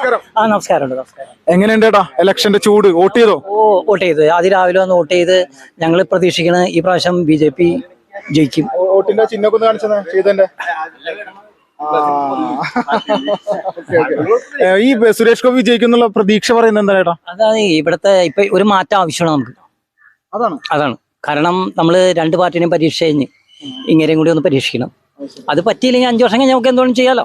നമസ്കാരം. എങ്ങനെയുണ്ട് ചേട്ടാ ഇലക്ഷന്റെ ചൂട്? വോട്ട് ചെയ്തോ? വോട്ട് ചെയ്ത് അതിരാവിലെ വന്ന് വോട്ട് ചെയ്ത് ഞങ്ങൾ പ്രതീക്ഷിക്കുന്ന ഈ പ്രാവശ്യം BJP ജയിക്കും. വോട്ടിന്റെ ചിഹ്നമൊക്കെ ഒന്ന് കാണിച്ചത് ചെയ്തതിന്റെ. ഈ സുരേഷ് ഗോപി ജയിക്കുന്നുള്ള പ്രതീക്ഷ പറയുന്നത് എന്താ ചേട്ടാ? അതാണ് ഇവിടുത്തെ ഇപ്പൊ ഒരു മാറ്റം ആവശ്യമാണ് നമുക്ക്. അതാണ് കാരണം നമ്മള് രണ്ട് പാർട്ടിനെയും പരീക്ഷ കഴിഞ്ഞ് ഇങ്ങനെയും കൂടി ഒന്ന് പരീക്ഷിക്കണം. അത് പറ്റിയില്ലെങ്കിൽ 5 വർഷം കഴിഞ്ഞ് നമുക്ക് എന്തുകൊണ്ടും ചെയ്യാലോ.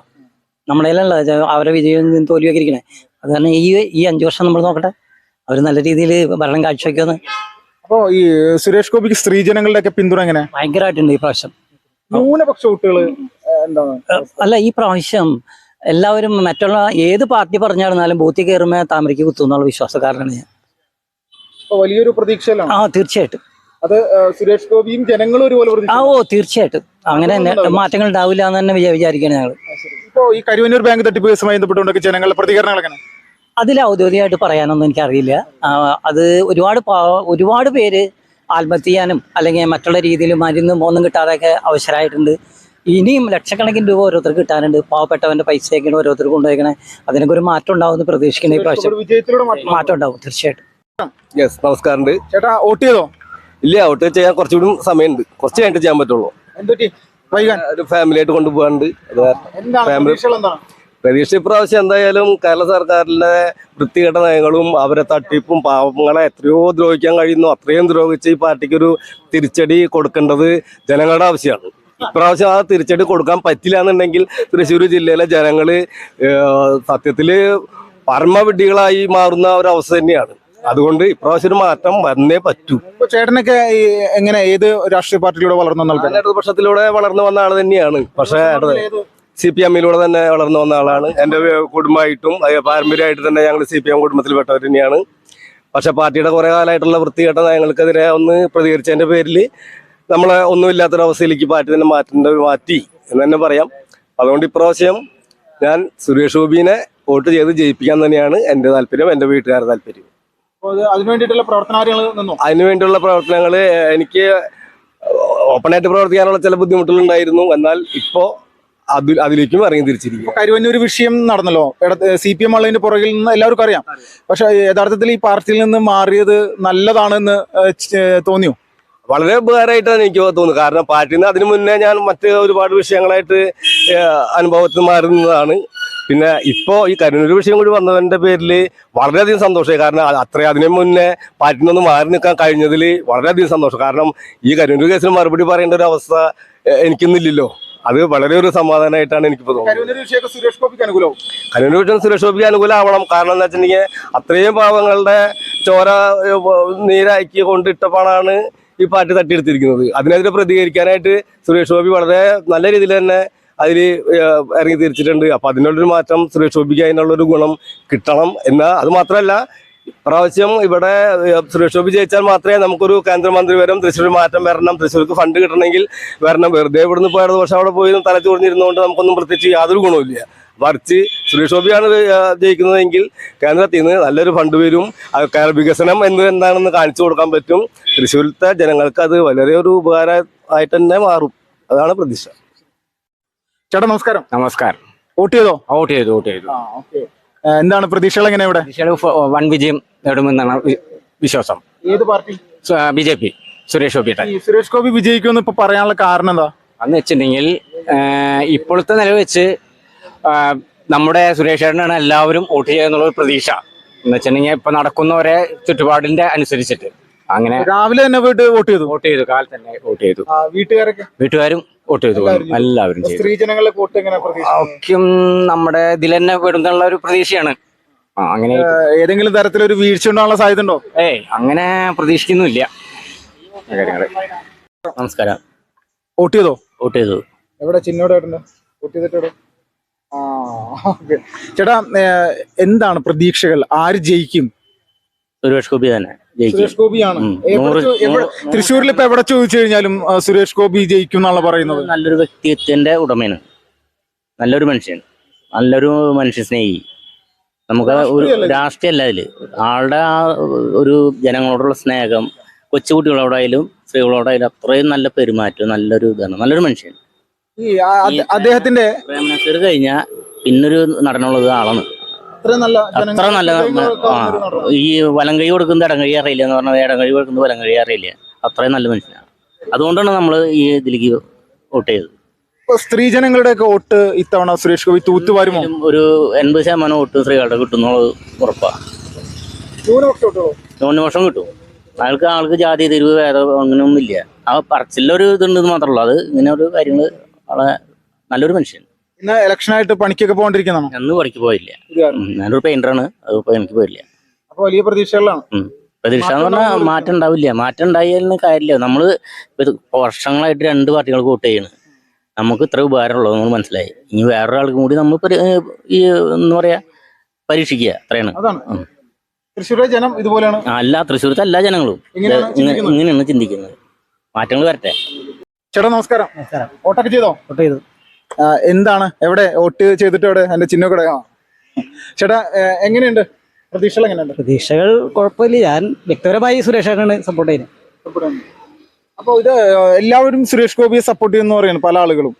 നമ്മളെല്ലാം അവരെ വിജയം തോൽവിയൊക്കെ ഇരിക്കണേ. അത് കാരണം ഈ 5 വർഷം നമ്മൾ നോക്കട്ടെ, അവർ നല്ല രീതിയിൽ ഭരണം കാഴ്ചവെക്കുമെന്ന്. അപ്പോ ഈ സുരേഷ് ഗോപിക്ക് സ്ത്രീജനങ്ങളുടെ ഒക്കെ പിന്തുണ എങ്ങനെ? ഭയങ്കരമായിട്ടുണ്ട് ഈ പ്രാവശ്യം. ന്യൂനപക്ഷ വോട്ടുകൾ എന്താണ്? അല്ല, ഈ പ്രാവശ്യം എല്ലാവരും മറ്റുള്ള ഏത് പാർട്ടി പറഞ്ഞായിരുന്നാലും ബൂത്തിൽ കയറുമ്പോൾ താമരയ്ക്ക് കുത്തുന്നുള്ള വിശ്വാസക്കാരനാണ് ഞാൻ. വലിയൊരു പ്രതീക്ഷയിലാണ്. തീർച്ചയായിട്ടും. അത് സുരേഷ് ഗോപിയും ജനങ്ങളും ഒരുപോലെ. തീർച്ചയായിട്ടും അങ്ങനെ മാറ്റങ്ങൾ ഉണ്ടാവില്ല എന്ന് തന്നെ വിചാരിക്കുകയാണ് ഞങ്ങൾ. ഇപ്പോ ഈ കരുവന്നൂർ ബാങ്ക് തട്ടിപ്പ് കേസുമായി ബന്ധപ്പെട്ടുകൊണ്ടൊക്കെ ജനങ്ങളുടെ പ്രതികരണങ്ങൾ എങ്ങനെ? അതിൽ ഔദ്യോഗികമായിട്ട് പറയാനൊന്നും എനിക്കറിയില്ല. അത് ഒരുപാട് പേര് ആത്മഹത്യ ചെയ്യാനും അല്ലെങ്കിൽ മറ്റുള്ള രീതിയിൽ മരുന്നും ഒന്നും കിട്ടാതെയൊക്കെ അവസരമായിട്ടുണ്ട്. ഇനിയും ലക്ഷക്കണക്കിന് രൂപ ഓരോരുത്തർക്ക് കിട്ടാനുണ്ട്. പാവപ്പെട്ടവന്റെ പൈസയൊക്കെയാണ് ഓരോരുത്തർക്ക് കൊണ്ടുപോയിക്കണേ. അതിനൊക്കെ ഒരു മാറ്റം ഉണ്ടാവും പ്രതീക്ഷിക്കുന്ന ഈ പ്രാവശ്യം. മാറ്റം ഉണ്ടാവും തീർച്ചയായിട്ടും. നമസ്കാരം ചേട്ടാ, വോട്ട് ചെയ്തോ? ഇല്ല, വോട്ട് ചെയ്യാൻ കുറച്ചുകൂടി സമയമുണ്ട്. കുറച്ച് കഴിഞ്ഞിട്ട് ചെയ്യാൻ പറ്റുള്ളൂ. ഒരു ഫാമിലി ആയിട്ട് കൊണ്ടുപോകാണ്ട്. പ്രതീക്ഷ ഇപ്രാവശ്യം എന്തായാലും കേരള സർക്കാരിന്റെ വൃത്തികെട്ട നയങ്ങളും അവരെ തട്ടിപ്പും പാവങ്ങളെ എത്രയോ ദ്രോഹിക്കാൻ കഴിയുന്നു അത്രയും ദ്രോഹിച്ച് ഈ പാർട്ടിക്കൊരു തിരിച്ചടി കൊടുക്കേണ്ടത് ജനങ്ങളുടെ ആവശ്യമാണ്. ഇപ്രാവശ്യം ആ തിരിച്ചടി കൊടുക്കാൻ പറ്റില്ല എന്നുണ്ടെങ്കിൽ തൃശ്ശൂർ ജില്ലയിലെ ജനങ്ങള് സത്യത്തില് പരമവിഡ്ഢികളായി മാറുന്ന ഒരവസ്ഥ തന്നെയാണ്. അതുകൊണ്ട് ഇപ്രാവശ്യം ഒരു മാറ്റം വന്നേ പറ്റൂ. ചേട്ടനൊക്കെ എങ്ങനെ ഏത് രാഷ്ട്രീയ പാർട്ടിയിലൂടെ വളർന്നു? ഇടതുപക്ഷത്തിലൂടെ വളർന്നു വന്ന ആള് തന്നെയാണ്. പക്ഷേ CPM-ലൂടെ തന്നെ വളർന്നു വന്ന ആളാണ്. എൻ്റെ കുടുംബമായിട്ടും പാരമ്പര്യമായിട്ട് തന്നെ ഞങ്ങൾ CPM കുടുംബത്തിൽപ്പെട്ടവർ തന്നെയാണ്. പക്ഷെ പാർട്ടിയുടെ കുറെ കാലമായിട്ടുള്ള വൃത്തികെട്ട നയങ്ങൾക്കെതിരെ ഒന്ന് പ്രതികരിച്ചതിന്റെ പേരിൽ നമ്മളെ ഒന്നുമില്ലാത്തൊരവസ്ഥയിലേക്ക് പാർട്ടി തന്നെ മാറ്റി എന്ന് തന്നെ പറയാം. അതുകൊണ്ട് ഇപ്രാവശ്യം ഞാൻ സുരേഷ് ഗോപിനെ വോട്ട് ചെയ്ത് ജയിപ്പിക്കാൻ തന്നെയാണ് എൻ്റെ താല്പര്യം, എൻ്റെ വീട്ടുകാരുടെ താല്പര്യം. അതിനുവേണ്ടിയിട്ടുള്ള പ്രവർത്തനങ്ങൾ എനിക്ക് ഓപ്പണായിട്ട് പ്രവർത്തിക്കാനുള്ള ചില ബുദ്ധിമുട്ടുകൾ ഉണ്ടായിരുന്നു. എന്നാൽ ഇപ്പോ അതിലേക്കും ഇറങ്ങി തിരിച്ചിരിക്കും. കരുവന്നൂർ വിഷയം നടന്നല്ലോ. CPM ഉള്ളതിന്റെ പുറകിൽ നിന്ന് എല്ലാവർക്കും അറിയാം. പക്ഷെ യഥാർത്ഥത്തിൽ ഈ പാർട്ടിയിൽ നിന്ന് മാറിയത് നല്ലതാണെന്ന് തോന്നിയോ? വളരെ ഉപകാരമായിട്ടാണ് എനിക്ക് തോന്നുന്നത്. കാരണം പാർട്ടിയിൽ നിന്ന് അതിനു മുന്നേ ഞാൻ മറ്റ് ഒരുപാട് വിഷയങ്ങളായിട്ട് അനുഭവത്തിൽ മാറി നിന്നതാണ്. പിന്നെ ഇപ്പോ ഈ കരുവന്നൂർ വിഷയം കൂടി വന്നതിന്റെ പേരിൽ വളരെയധികം സന്തോഷമായി. കാരണം അതിനു മുന്നേ പാർട്ടിയിൽ നിന്ന് മാറി നിൽക്കാൻ കഴിഞ്ഞതിൽ വളരെയധികം സന്തോഷം. കാരണം ഈ കരുവന്നൂർ കേസിന് മറുപടി പറയേണ്ട ഒരു അവസ്ഥ എനിക്കൊന്നില്ലല്ലോ. അത് വളരെ ഒരു സമാധാനമായിട്ടാണ് എനിക്കിപ്പോ തോന്നുന്നത്. കരുവന്നൂർ വിഷയം സുരേഷ് ഗോപിക്ക് അനുകൂലമാവണം. കാരണം എന്താ വെച്ചിട്ടുണ്ടെങ്കിൽ അത്രയും പാവങ്ങളുടെ ചോര നീരാക്കി കൊണ്ടിട്ട പണമാണ് ഈ പാർട്ടി തട്ടിയെടുത്തിരിക്കുന്നത്. അതിനെതിരെ പ്രതികരിക്കാനായിട്ട് സുരേഷ് ഗോപി വളരെ നല്ല രീതിയിൽ തന്നെ അതിൽ ഇറങ്ങി തിരിച്ചിട്ടുണ്ട്. അപ്പൊ അതിനുള്ളൊരു മാറ്റം സുരേഷ് ഗോപിക്ക് അതിനുള്ളൊരു ഗുണം കിട്ടണം. എന്നാൽ അത് മാത്രമല്ല, പ്രാവശ്യം ഇവിടെ സുരേഷ് ഗോപി ജയിച്ചാൽ മാത്രമേ നമുക്കൊരു കേന്ദ്രമന്ത്രി വരും, തൃശ്ശൂർ മാറ്റം വരണം, തൃശ്ശൂർക്ക് ഫണ്ട് കിട്ടണമെങ്കിൽ വരണം. വെറുതെ ഇവിടുന്ന് പോയത് പക്ഷെ അവിടെ പോയി തലച്ചോറിഞ്ഞിരുന്നുകൊണ്ട് നമുക്കൊന്നും പ്രത്യേകിച്ച് യാതൊരു ഗുണവുമില്ല. മറിച്ച് സുരേഷ് ഗോപിയാണ് ജയിക്കുന്നതെങ്കിൽ കേന്ദ്രത്തിൽ നിന്ന് നല്ലൊരു ഫണ്ട് വരും. വികസനം എന്താണെന്ന് കാണിച്ചു കൊടുക്കാൻ പറ്റും. തൃശ്ശൂരിലത്തെ ജനങ്ങൾക്ക് അത് വളരെ ഒരു ഉപകാരമായിട്ട് തന്നെ മാറും. അതാണ് പ്രതീക്ഷ. ചേട്ടാ നമസ്കാരം. നമസ്കാരം. വോട്ട് ചെയ്തോ? വോട്ട് ചെയ്തു. എന്താണ് പ്രതീക്ഷകൾ? എങ്ങനെ ഇവിടെ വൻ വിജയം നേടുമെന്നാണ് വിശ്വാസം. ഏത് പാർട്ടി? BJP. സുരേഷ് ഗോപി. സുരേഷ് ഗോപി വിജയിക്കുമെന്ന് ഇപ്പൊ പറയാനുള്ള കാരണം എന്താ എന്ന് വെച്ചിട്ടുണ്ടെങ്കിൽ ഇപ്പോഴത്തെ നില വെച്ച് നമ്മുടെ സുരേഷ് ചേട്ടനാണ് എല്ലാവരും വോട്ട് ചെയ്യുന്നുള്ള പ്രതീക്ഷ. എന്ന് വെച്ചിട്ടുണ്ടെങ്കിൽ ഇപ്പൊ നടക്കുന്നവരെ ചുറ്റുപാടിന്റെ അനുസരിച്ചിട്ട് അങ്ങനെ രാവിലെ തന്നെ പോയിട്ട് വോട്ട് ചെയ്തു. കാലത്ത് തന്നെ വോട്ട് ചെയ്തു. വീട്ടുകാരും വോട്ട് ചെയ്തു. എല്ലാവരും ചെയ്തു. സ്ത്രീജനങ്ങളെ വോട്ട് എങ്ങനെ? നമ്മുടെ ഇതിൽ തന്നെ പെടുന്നുള്ള ഒരു പ്രതീക്ഷയാണ്. അങ്ങനെ ഏതെങ്കിലും തരത്തിലൊരു വീഴ്ച ഉണ്ടാകാനുള്ള സാധ്യത ഉണ്ടോ? അങ്ങനെ പ്രതീക്ഷിക്കുന്നില്ല. നമസ്കാരം. വോട്ട് ചെയ്തോ? വോട്ട് ചെയ്തു. എവിടെ ചിഹ്നോടായിട്ടുണ്ട്? വോട്ട് ചെയ്തിട്ട് ചേട്ടാ, എന്താണ് പ്രതീക്ഷകൾ? ആര് ജയിക്കും? സുരേഷ് ഗോപി തന്നെ ജയിക്കും. സുരേഷ് ഗോപിയാണ്. തൃശ്ശൂരിൽ ഇപ്പൊ എവിടെ ചോദിച്ചു കഴിഞ്ഞാലും സുരേഷ് ഗോപി ജയിക്കും എന്നാണ് പറയുന്നത്. നല്ലൊരു വ്യക്തിത്വത്തിന്റെ ഉടമയാണ്, നല്ലൊരു മനുഷ്യൻ, നല്ലൊരു മനുഷ്യ സ്നേഹി. നമുക്ക് ഒരു രാഷ്ട്രീയമല്ല അതില് ആളുടെ ആ ഒരു ജനങ്ങളോടുള്ള സ്നേഹം, കൊച്ചുകുട്ടികളോടായാലും സ്ത്രീകളോടായാലും അത്രയും നല്ല പെരുമാറ്റം, നല്ലൊരു ഇതാണ്, നല്ലൊരു മനുഷ്യൻ. അദ്ദേഹത്തിന്റെ പ്രേം നസീർ കഴിഞ്ഞാൽ പിന്നൊരു നടനുള്ളത് ആളാണ്. അത്രയും നല്ല അത്ര നല്ല ഈ വലങ്കൈ കൊടുക്കുന്നത് ഇടങ്കൈ അറിയില്ല എന്ന് പറഞ്ഞാൽ ഇടങ്കൈ കൊടുക്കുന്നത് വലങ്കൈ അറിയില്ല. അത്രയും നല്ല മനുഷ്യനാണ്. അതുകൊണ്ടാണ് നമ്മൾ ഈ ഇതിലേക്ക് വോട്ട് ചെയ്തത്. സ്ത്രീജനങ്ങളുടെ ഒക്കെ വോട്ട് ഇത്തവണ സുരേഷ് ഗോപി തൂത്തുവാരുമോ? ഒരു 80% വോട്ട് സ്ത്രീകളുടെ കിട്ടുന്നുള്ളത് ഉറപ്പാണ്. ന്യൂനപക്ഷം കിട്ടും. ആൾക്ക് ജാതി തിരിവ് വേറെ അങ്ങനെയൊന്നും ഇല്ല. ആ പറച്ചിലൊരു ഇതുണ്ടെന്ന് മാത്രമല്ല, അത് ഇങ്ങനെ ഒരു കാര്യങ്ങൾ വളരെ നല്ലൊരു മനുഷ്യൻ. ഇന്ന് ഇലക്ഷനായിട്ട് പണിക്കൊക്കെ പോകണ്ടിരിക്കുന്നതാണോ? അന്ന് പണിക്ക് പോയില്ല. ഞാനൊരു പെയിന്ററാണ്. അത് എനിക്ക് പോയില്ല. അപ്പൊ വലിയ പ്രതീക്ഷകളാണ്. പ്രതീക്ഷ എന്ന് പറഞ്ഞാൽ മാറ്റം ഉണ്ടാവില്ല. മാറ്റം ഉണ്ടായാലും കാര്യമില്ല. നമ്മള് വർഷങ്ങളായിട്ട് 2 പാർട്ടികൾക്ക് വോട്ട് ചെയ്യണം. നമുക്ക് ഇത്ര ഉപകാരമുള്ളത് നമ്മൾ മനസ്സിലായി. ഇനി വേറൊരാൾക്കും കൂടി നമ്മൾ ഈ എന്താ പറയാ പരീക്ഷിക്കുക. അത്രയാണ്. തൃശ്ശൂരിലെ ജനം ഇതുപോലെയാണ്. അല്ല, തൃശ്ശൂരത്തെ എല്ലാ ജനങ്ങളും ഇങ്ങനെയാണ് ചിന്തിക്കുന്നത്. മാറ്റങ്ങൾ വരട്ടെ. ചേട്ടാ നമസ്കാരം. വോട്ടൊക്കെ ചെയ്തോ? വോട്ട് ചെയ്തു. എന്താണ് എവിടെ വോട്ട് ചെയ്തിട്ട് എവിടെ എന്റെ ചിഹ്നക്കട? ചേട്ടാ എങ്ങനെയുണ്ട് പ്രതീക്ഷകൾ? എങ്ങനെയുണ്ട് പ്രതീക്ഷകൾ? കുഴപ്പമില്ല. ഞാൻ വ്യക്തിപരമായി സുരേഷാണ് സപ്പോർട്ട് ചെയ്യുന്നത്. അപ്പൊ ഇത് എല്ലാവരും സുരേഷ് ഗോപിയെ സപ്പോർട്ട് ചെയ്യുന്ന പറയുന്നു പല ആളുകളും.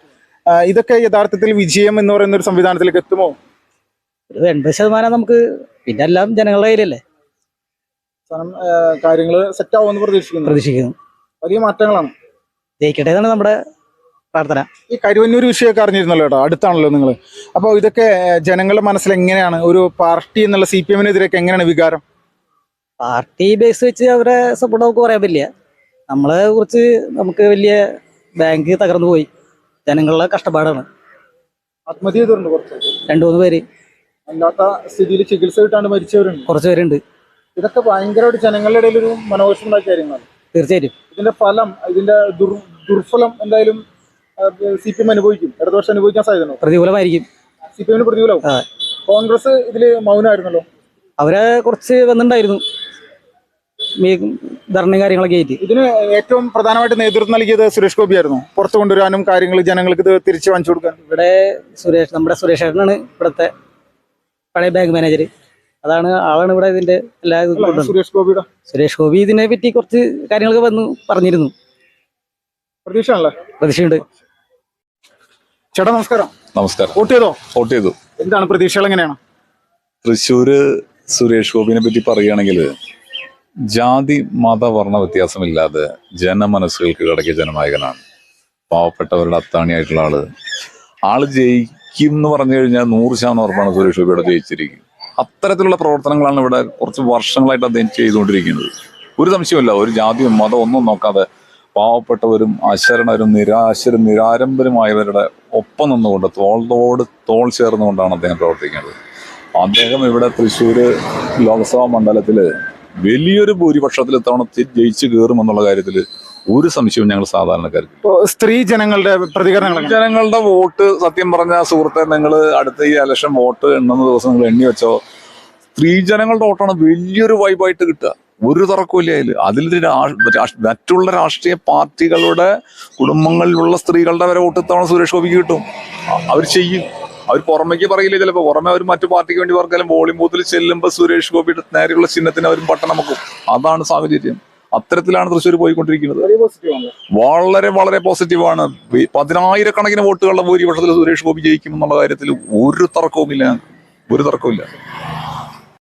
ഇതൊക്കെ യഥാർത്ഥത്തിൽ വിജയം എന്ന് പറയുന്ന ഒരു സംവിധാനത്തിലേക്ക് എത്തുമോ? ഒരു 80% നമുക്ക്, പിന്നെ എല്ലാം ജനങ്ങളുടെ കയ്യിലല്ലേ. കാര്യങ്ങള് സെറ്റ് ആവുമെന്ന് പ്രതീക്ഷിക്കുന്നു. വലിയ മാറ്റങ്ങളാണ്. ജയിക്കട്ടെ എന്നാണ് നമ്മുടെ പ്രാർത്ഥന. ഈ കരുവന്നൂർ വിഷയമൊക്കെ അറിഞ്ഞിരുന്നല്ലോ കേട്ടോ, അടുത്താണല്ലോ നിങ്ങൾ. അപ്പോൾ ഇതൊക്കെ ജനങ്ങളുടെ മനസ്സിൽ എങ്ങനെയാണ് ഒരു പാർട്ടി എന്നുള്ള CPM-നെതിരെയൊക്കെ എങ്ങനെയാണ് വികാരം? പാർട്ടി ബേസ് വെച്ച് അവരെ സപ്പോർട്ട് നമുക്ക് പറയാൻ പറ്റില്ല. നമ്മളെ കുറിച്ച് നമുക്ക് വലിയ ബാങ്ക് തകർന്നു പോയി. ജനങ്ങളുടെ കഷ്ടപ്പാടാണ്. ആത്മഹത്യ ചെയ്തിട്ടുണ്ട് കുറച്ച്, 2-3 പേര്. അല്ലാത്ത സ്ഥിതിയിൽ ചികിത്സ കിട്ടാണ്ട് മരിച്ചവരുണ്ട്, കുറച്ച് പേരുണ്ട്. ഇതൊക്കെ ഭയങ്കരമായിട്ട് ജനങ്ങളുടെ ഇടയിൽ ഒരു മനോവിഷമുണ്ടാക്കിയ കാര്യങ്ങളാണ്. തീർച്ചയായിട്ടും ഇതിന്റെ ഫലം, ഇതിന്റെ ദുർഫലം എന്തായാലും CPM അനുഭവിക്കും. ഇടതുപക്ഷം അനുഭവിക്കാൻ സാധ്യത പ്രതികൂലമായിരിക്കും. CPM-ന് പ്രതികൂലവും. കോൺഗ്രസ് ഇതില് മൗനമായിരുന്നല്ലോ. അവരെ കുറച്ച് വന്നിട്ടുണ്ടായിരുന്നു ധർണയും കാര്യങ്ങളൊക്കെ ആയിട്ട്. ഇതിന് ഏറ്റവും പ്രധാനമായിട്ട് നേതൃത്വം നൽകിയത് സുരേഷ് ഗോപി ആയിരുന്നു. പുറത്തു കൊണ്ടുവരാനും കാര്യങ്ങൾ ജനങ്ങൾക്ക് ഇത് തിരിച്ചു വാങ്ങിച്ചു കൊടുക്കാൻ. ഇവിടെ നമ്മുടെ സുരേഷ് ഏട്ടനാണ് ഇവിടുത്തെ പഴയ ബാങ്ക് മാനേജർ. ആളാണ് ഇവിടെ ഇതിന്റെ എല്ലാ സുരേഷ് ഗോപി ഇതിനെ പറ്റി കുറച്ച് കാര്യങ്ങളൊക്കെ പറഞ്ഞിരുന്നു. പ്രതീക്ഷയുണ്ട്. ചേട്ടാ നമസ്കാരം. നമസ്കാരം. വോട്ട് ചെയ്തു. എന്താണ് പ്രതീക്ഷകൾ? എങ്ങനെയാണ്? തൃശ്ശൂര് സുരേഷ് ഗോപിനെ പറ്റി പറയുകയാണെങ്കിൽ ജാതി മത വർണ്ണ വ്യത്യാസമില്ലാതെ ജനമനസ്സുകൾക്ക് കിടക്കിയ ജനനായകനാണ്. പാവപ്പെട്ടവരുടെ അത്താണിയായിട്ടുള്ള ആള് ജയിക്കും എന്ന് പറഞ്ഞു കഴിഞ്ഞാൽ 100% ഉറപ്പാണ് സുരേഷ് ഗോപിയുടെ ജയിച്ചിരിക്കും. അത്തരത്തിലുള്ള പ്രവർത്തനങ്ങളാണ് ഇവിടെ കുറച്ച് വർഷങ്ങളായിട്ട് അദ്ദേഹം ചെയ്തുകൊണ്ടിരിക്കുന്നത്. ഒരു സംശയമില്ല. ഒരു ജാതിയും മതം ഒന്നും നോക്കാതെ പാവപ്പെട്ടവരും അശരണരും നിരാശരും നിരാരംഭരുമായവരുടെ ഒപ്പം നിന്നുകൊണ്ട് തോളോട് തോൾ ചേർന്നുകൊണ്ടാണ് അദ്ദേഹം പ്രവർത്തിക്കുന്നത്. അദ്ദേഹം ഇവിടെ തൃശ്ശൂർ ലോക്സഭാ മണ്ഡലത്തിൽ വലിയൊരു ഭൂരിപക്ഷത്തിൽ ഇത്തവണ ജയിച്ചു കയറുമെന്നുള്ള കാര്യത്തിൽ ഒരു സംശയവും ഞങ്ങൾ സാധാരണക്കാർക്ക്. സ്ത്രീ ജനങ്ങളുടെ പ്രതികരണങ്ങൾ, ജനങ്ങളുടെ വോട്ട് സത്യം പറഞ്ഞ സുഹൃത്തെ, നിങ്ങൾ അടുത്ത ഈ ഇലക്ഷൻ വോട്ട് എണ്ണുന്ന ദിവസം നിങ്ങൾ എണ്ണി വെച്ചോ, സ്ത്രീ ജനങ്ങളുടെ വോട്ടാണ് വലിയൊരു വൈബായിട്ട് കിട്ടുക. ഒരു തർക്കമില്ല അതിൽ. മറ്റുള്ള രാഷ്ട്രീയ പാർട്ടികളുടെ കുടുംബങ്ങളിലുള്ള സ്ത്രീകളുടെ വരെ വോട്ട് ഇത്തവണ സുരേഷ് ഗോപിക്ക് കിട്ടും. അവർ ചെയ്യും. അവർ പുറമേക്ക് പറയില്ല. ചിലപ്പോൾ പുറമെ അവർ മറ്റു പാർട്ടിക്ക് വേണ്ടി പറഞ്ഞാലും പോളിംഗ് ബൂത്തിൽ ചെല്ലുമ്പോൾ സുരേഷ് ഗോപിയുടെ നേരെയുള്ള ചിഹ്നത്തിന് അവരും പട്ടണം വെക്കും. അതാണ് സാഹചര്യം. അത്തരത്തിലാണ് തൃശ്ശൂർ പോയിക്കൊണ്ടിരിക്കുന്നത്. വളരെ വളരെ പോസിറ്റീവാണ്. 10,000-കണക്കിന് വോട്ടുകളുടെ ഭൂരിപക്ഷത്തിൽ സുരേഷ് ഗോപി ജയിക്കും എന്നുള്ള കാര്യത്തിൽ ഒരു തർക്കവുമില്ല.